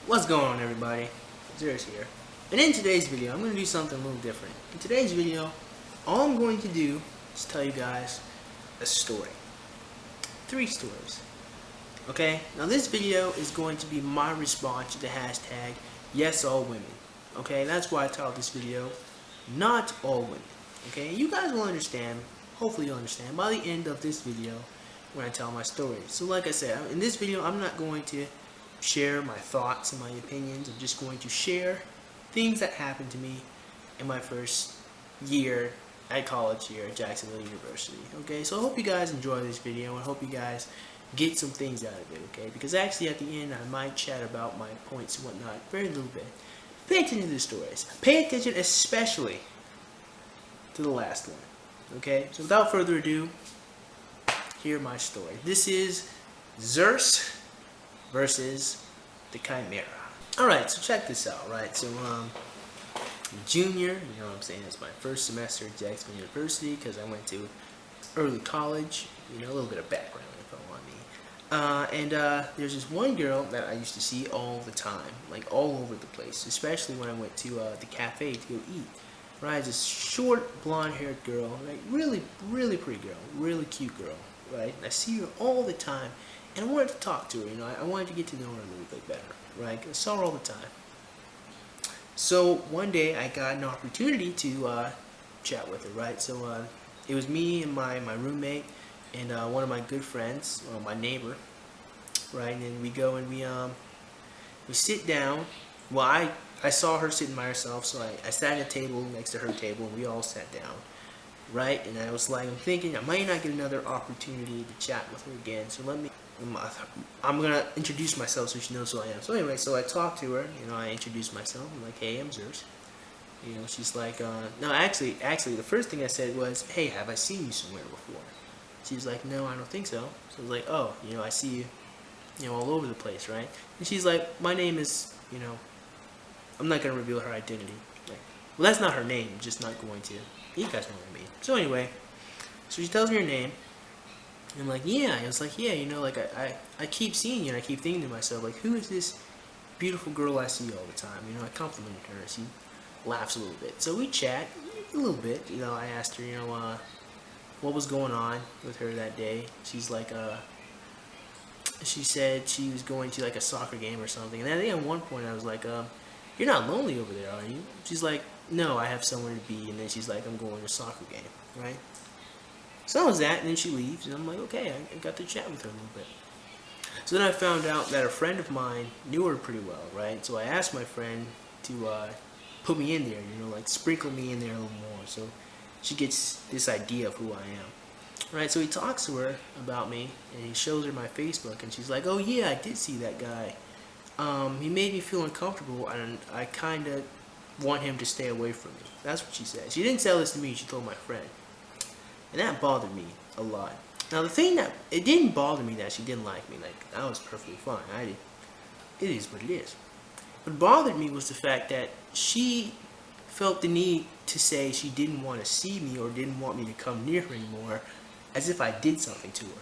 What's going on, everybody? Zerse here. And in today's video, I'm going to do something a little different. In today's video, all I'm going to do is tell you guys a story. 3 stories. Okay? Now this video is going to be my response to the hashtag #YesAllWomen. Okay? That's why I titled this video, Not All Women. Okay? You guys will understand, hopefully you'll understand, by the end of this video when I tell my story. So like I said, in this video, I'm not going to share my thoughts and my opinions. I'm just going to share things that happened to me in my first year at college here at Jacksonville University. Okay, so I hope you guys enjoy this video. I hope you guys get some things out of it. Okay, because actually at the end I might chat about my points and whatnot very little bit. Pay attention to the stories. Pay attention especially to the last one. Okay, so without further ado, hear my story. This is Zerse versus the Chimera. Alright, so check this out, right? So, junior, you know what I'm saying, it's my first semester at Jacksonville University because I went to early college, you know, a little bit of background if you want me. There's this one girl that I used to see all the time, like all over the place, especially when I went to the cafe to go eat. Right, this short, blonde-haired girl, like really pretty girl, really cute girl, right? And I see her all the time. And I wanted to talk to her, you know, I wanted to get to know her a little bit better, right? I saw her all the time. So one day I got an opportunity to chat with her, right? So it was me and my roommate and one of my good friends, my neighbor, right? And then we go and we sit down. Well, I saw her sitting by herself, so I sat at a table next to her table and we all sat down, right? And I was like, I'm thinking I might not get another opportunity to chat with her again, so I'm gonna introduce myself so she knows who I am. So anyway, so I talked to her, you know, I introduced myself. I'm like, hey, I'm Zerse. You know, she's like, no, actually, the first thing I said was, hey, have I seen you somewhere before? She's like, no, I don't think so. So I was like, oh, you know, I see you, you know, all over the place, right? And she's like, my name is, you know, I'm not gonna reveal her identity. Like, well, that's not her name. I'm just not going to. You guys know what I mean. So anyway, so she tells me her name. I'm like, yeah. I was like, yeah, you know, like I keep seeing you and I keep thinking to myself, like, who is this beautiful girl I see all the time? You know, I complimented her. She laughs a little bit. So we chat a little bit. You know, I asked her, you know, what was going on with her that day. She's like, she said she was going to like a soccer game or something. And I think at one point I was like, you're not lonely over there, are you? She's like, no, I have somewhere to be. And then she's like, I'm going to a soccer game, right? So that was that, and then she leaves, and I'm like, okay, I got to chat with her a little bit. So then I found out that a friend of mine knew her pretty well, right? So I asked my friend to put me in there, you know, like sprinkle me in there a little more, so she gets this idea of who I am. Right, so he talks to her about me, and he shows her my Facebook, and she's like, oh yeah, I did see that guy. He made me feel uncomfortable, and I kind of want him to stay away from me. That's what she said. She didn't tell this to me, she told my friend. And that bothered me a lot. Now the thing that, it didn't bother me that she didn't like me. Like, I was perfectly fine. It is what it is. What bothered me was the fact that she felt the need to say she didn't want to see me or didn't want me to come near her anymore, as if I did something to her.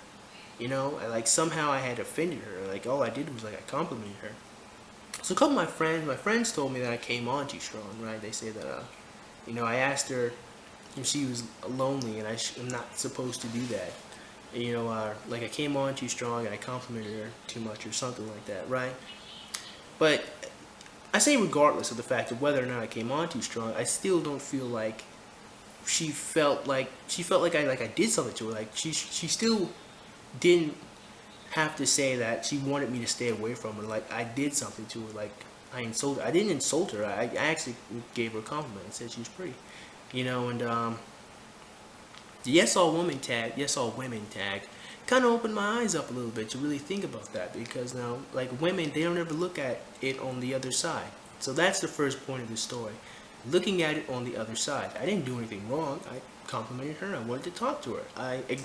You know, like somehow I had offended her. Like all I did was like I complimented her. So a couple of my friends told me that I came on too strong, right? They say that, you know, I asked her if she was lonely, and I'm not supposed to do that. You know, like I came on too strong and I complimented her too much or something like that, right? But I say regardless of the fact of whether or not I came on too strong, I still don't feel like she felt like I did something to her. Like she still didn't have to say that she wanted me to stay away from her. Like I did something to her. Like I didn't insult her. I actually gave her a compliment and said she was pretty. You know, and the #YesAllWomen tag kind of opened my eyes up a little bit to really think about that, because now, like, women, they don't ever look at it on the other side. So that's the first point of the story, looking at it on the other side. I didn't do anything wrong. I complimented her. I wanted to talk to her.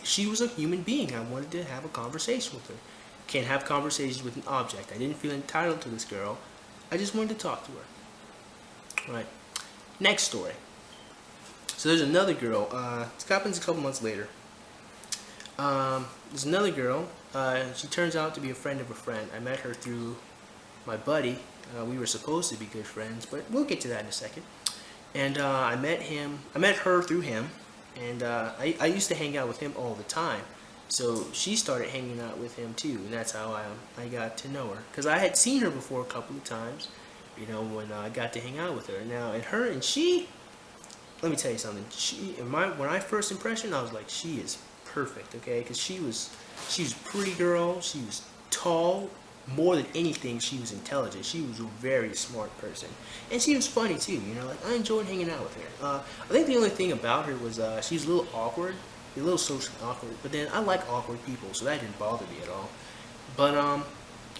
She was a human being. I wanted to have a conversation with her. Can't have conversations with an object. I didn't feel entitled to this girl. I just wanted to talk to her. Right. Next story. So there's another girl. This happens a couple months later. There's another girl. She turns out to be a friend of a friend. I met her through my buddy We were supposed to be good friends, but we'll get to that in a second. And I met her through him, and I used to hang out with him all the time. So she started hanging out with him too, and that's how I got to know her. Because I had seen her before a couple of times, you know, when I got to hang out with her. Now, and she, let me tell you something. When I first impression, I was like, she is perfect, okay? Because she was a pretty girl. She was tall. More than anything, she was intelligent. She was a very smart person, and she was funny too. You know, like I enjoyed hanging out with her. I think the only thing about her was she was a little awkward, a little socially awkward. But then I like awkward people, so that didn't bother me at all. But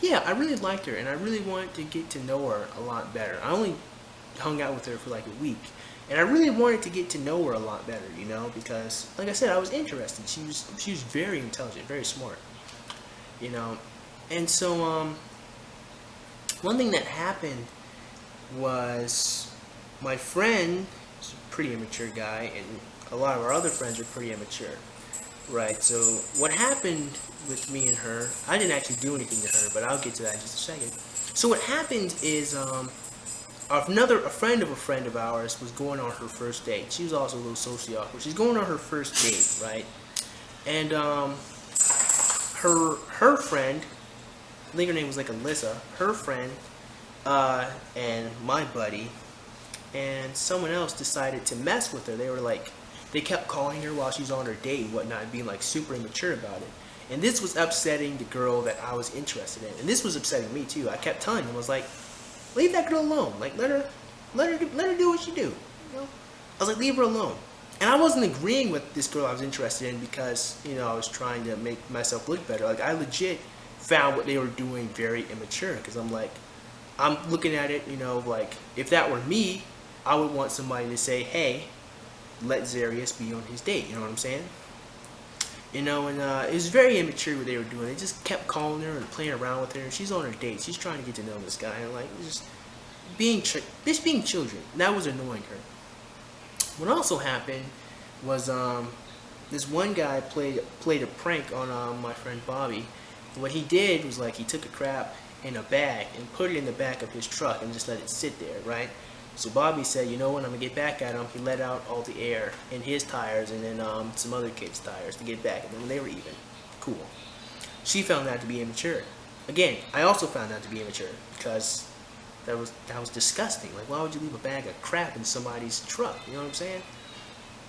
yeah, I really liked her, and I really wanted to get to know her a lot better. I only hung out with her for like a week, and I really wanted to get to know her a lot better. You know, because like I said, I was interested. She was very intelligent, very smart. You know. And so, one thing that happened was my friend is a pretty immature guy, and a lot of our other friends are pretty immature, right? So what happened with me and her, I didn't actually do anything to her, but I'll get to that in just a second. So what happened is, a friend of ours was going on her first date. She was also a little socially awkward. She's going on her first date, right? And her friend, I think her name was like Alyssa, her friend, and my buddy, and someone else decided to mess with her. They kept calling her while she's on her date and whatnot, and being like super immature about it. And this was upsetting the girl that I was interested in, and this was upsetting me too. I kept telling him, I was like, leave that girl alone. Like let her do what she do. You know? I was like, leave her alone. And I wasn't agreeing with this girl I was interested in because, you know, I was trying to make myself look better. Like I legit found what they were doing very immature, because I'm looking at it, you know, like if that were me, I would want somebody to say, hey, let Zerse be on his date. You know what I'm saying? You know, and it was very immature what they were doing. They just kept calling her and playing around with her, and she's on her date. She's trying to get to know this guy, and like just being children. That was annoying her. What also happened was this one guy played a prank on my friend Bobby. What he did was like he took a crap in a bag and put it in the back of his truck and just let it sit there, right? So Bobby said, you know what, I'm gonna get back at him. He let out all the air in his tires and then some other kids' tires to get back, and then they were even. Cool. She found that to be immature. Again, I also found that to be immature because that was disgusting. Like, why would you leave a bag of crap in somebody's truck? You know what I'm saying?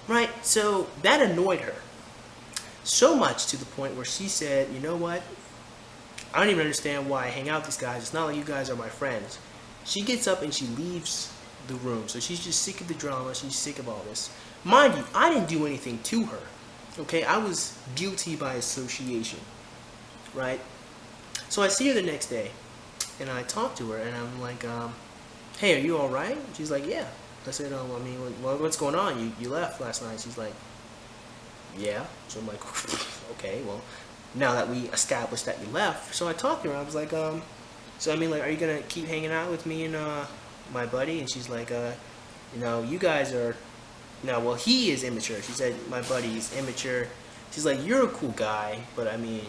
Right? So that annoyed her so much to the point where she said, you know what? I don't even understand why I hang out with these guys. It's not like you guys are my friends. She gets up and she leaves the room. So she's just sick of the drama. She's sick of all this. Mind you, I didn't do anything to her. Okay? I was guilty by association. Right? So I see her the next day. And I talk to her and I'm like, hey, are you alright? She's like, yeah. I said, I mean, what's going on? You left last night. She's like, yeah. So I'm like, okay, well, now that we established that you left. So I talked to her. I was like, so I mean, like, are you gonna keep hanging out with me and my buddy? And she's like, you know, you guys are, no, well, he is immature. She said, my buddy is immature. She's like, you're a cool guy, but I mean,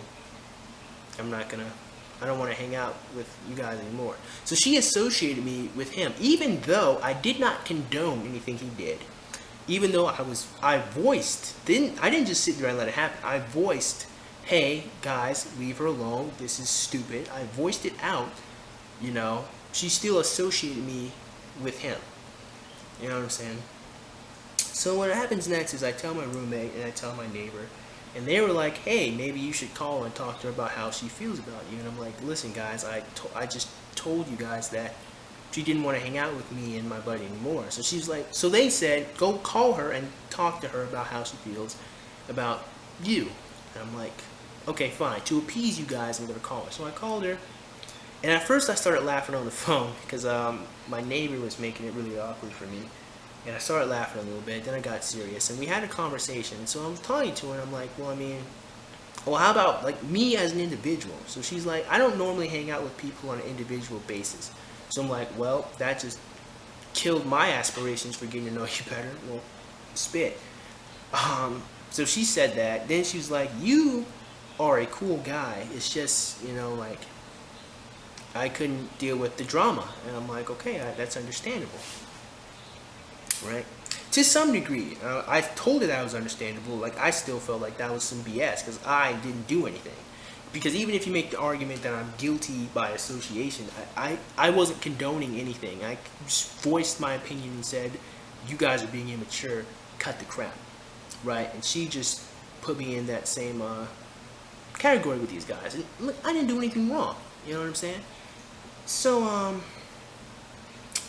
I don't want to hang out with you guys anymore. So she associated me with him, even though I did not condone anything he did. Even though I didn't just sit there and let it happen. I voiced, hey, guys, leave her alone. This is stupid. I voiced it out, you know. She still associated me with him. You know what I'm saying? So what happens next is I tell my roommate and I tell my neighbor, and they were like, hey, maybe you should call and talk to her about how she feels about you. And I'm like, listen, guys, I just told you guys that she didn't want to hang out with me and my buddy anymore. So she's like, so they said, go call her and talk to her about how she feels about you. And I'm like, okay, fine. To appease you guys, I'm going to call her. So I called her. And at first I started laughing on the phone because my neighbor was making it really awkward for me. And I started laughing a little bit. Then I got serious. And we had a conversation. So I'm talking to her and I'm like, well, I mean, well, how about like me as an individual? So she's like, I don't normally hang out with people on an individual basis. So I'm like, well, that just killed my aspirations for getting to know you better. Well, spit. So she said that. Then she was like, you are a cool guy. It's just, you know, like, I couldn't deal with the drama. And I'm like, okay, that's understandable, right? To some degree, I told her that was understandable. Like, I still felt like that was some BS because I didn't do anything. Because even if you make the argument that I'm guilty by association, I wasn't condoning anything. I just voiced my opinion and said, you guys are being immature, cut the crap, right? And she just put me in that same category with these guys. And look, I didn't do anything wrong. You know what I'm saying? So,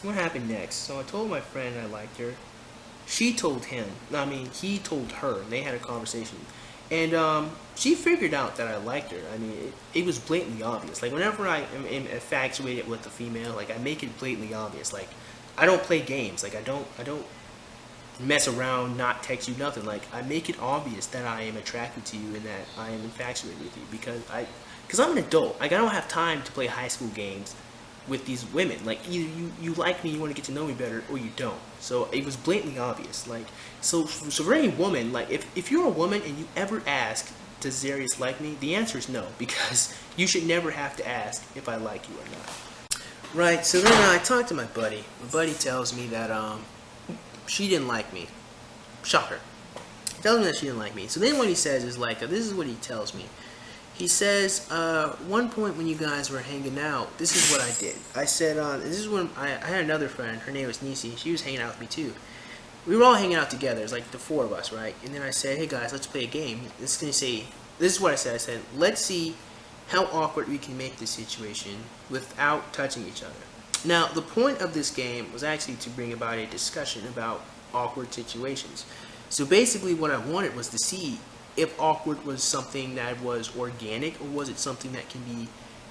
what happened next? So I told my friend I liked her. She told him. I mean, he told her, and they had a conversation. And she figured out that I liked her. I mean, it was blatantly obvious. Like, whenever I am infatuated with a female, like, I make it blatantly obvious. Like, I don't play games. Like, I don't mess around, not text you, nothing. Like, I make it obvious that I am attracted to you and that I am infatuated with you because I'm an adult. Like, I don't have time to play high school games with these women. Like, either you like me, you want to get to know me better, or you don't. So it was blatantly obvious. Like, so for any woman, like, if you're a woman and you ever ask, does Zerse like me? The answer is no, because you should never have to ask if I like you or not. Right, so then I talked to my buddy. My buddy tells me that she didn't like me. Shocker. He tells me that she didn't like me. So then what he says is like, this is what he tells me. He says, one point when you guys were hanging out, this is what I did. I said, this is when I had another friend, her name was Nisi, she was hanging out with me too. We were all hanging out together, it's like the four of us, right? And then I said, hey guys, let's play a game. This is what I said, let's see how awkward we can make this situation without touching each other. Now, the point of this game was actually to bring about a discussion about awkward situations. So basically what I wanted was to see if awkward was something that was organic, or was it something that can be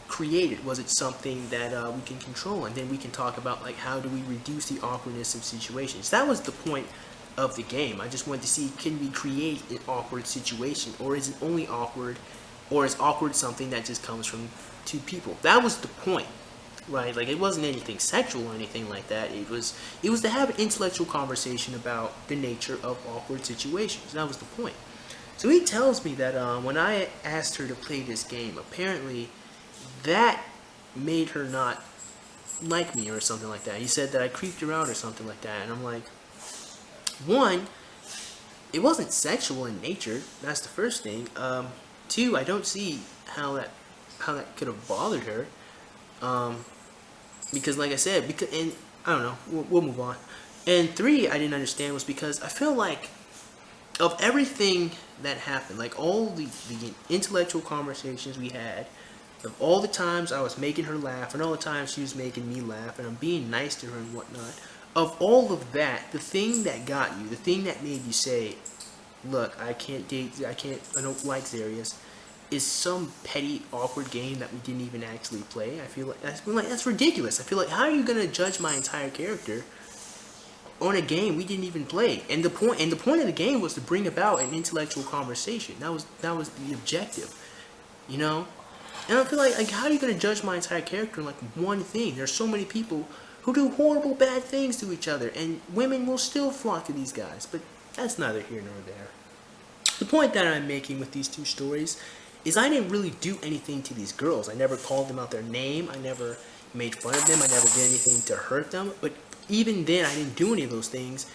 created? Was it something that we can control? And then we can talk about, like, how do we reduce the awkwardness of situations. That was the point of the game. I just wanted to see, can we create an awkward situation, or is it only awkward, or is awkward something that just comes from two people? That was the point, right? Like, it wasn't anything sexual or anything like that. It was to have an intellectual conversation about the nature of awkward situations. That was the point. So he tells me that when I asked her to play this game, apparently that made her not like me or something like that. He said that I creeped her out or something like that. And I'm like, one, it wasn't sexual in nature. That's the first thing. Two, I don't see how that could have bothered her. Because like I said, and I don't know, we'll move on. And three, I didn't understand was because I feel like of everything that happened, like all the intellectual conversations we had, of all the times I was making her laugh and all the times she was making me laugh and I'm being nice to her and whatnot, of all of that, the thing that got you, the thing that made you say, look, I don't like Zerse, is some petty, awkward game that we didn't even actually play. I feel like that's ridiculous. I feel like, how are you gonna judge my entire character on a game we didn't even play? And the point of the game was to bring about an intellectual conversation. That was the objective, you know. And I feel like how are you gonna judge my entire character on like one thing? There's so many people who do horrible, bad things to each other, and women will still flock to these guys. But that's neither here nor there. The point that I'm making with these two stories is I didn't really do anything to these girls. I never called them out their name. I never made fun of them. I never did anything to hurt them. But even then, I didn't do any of those things.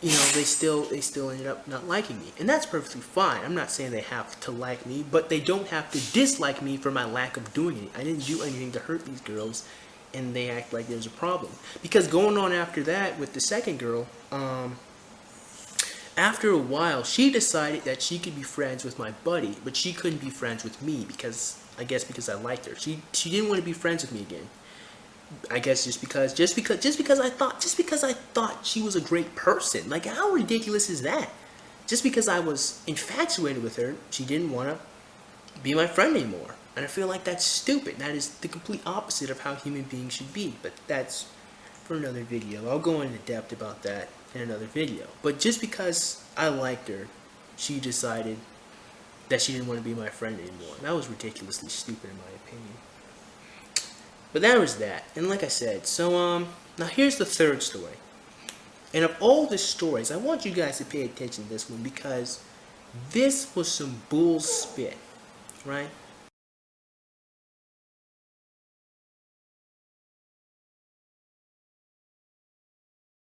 You know, they still ended up not liking me, and that's perfectly fine. I'm not saying they have to like me, but they don't have to dislike me for my lack of doing it. I didn't do anything to hurt these girls, and they act like there's a problem. Because going on after that with the second girl, after a while, she decided that she could be friends with my buddy, but she couldn't be friends with me because I liked her. She didn't want to be friends with me again. I guess just because I thought she was a great person. Like, how ridiculous is that? Just because I was infatuated with her, she didn't want to be my friend anymore. And I feel like that's stupid. That is the complete opposite of how human beings should be. But that's for another video. I'll go into depth about that in another video. But just because I liked her, she decided that she didn't want to be my friend anymore. That was ridiculously stupid in my opinion. But that was that. And like I said, so now here's the third story. And of all the stories, I want you guys to pay attention to this one because this was some bull spit, right?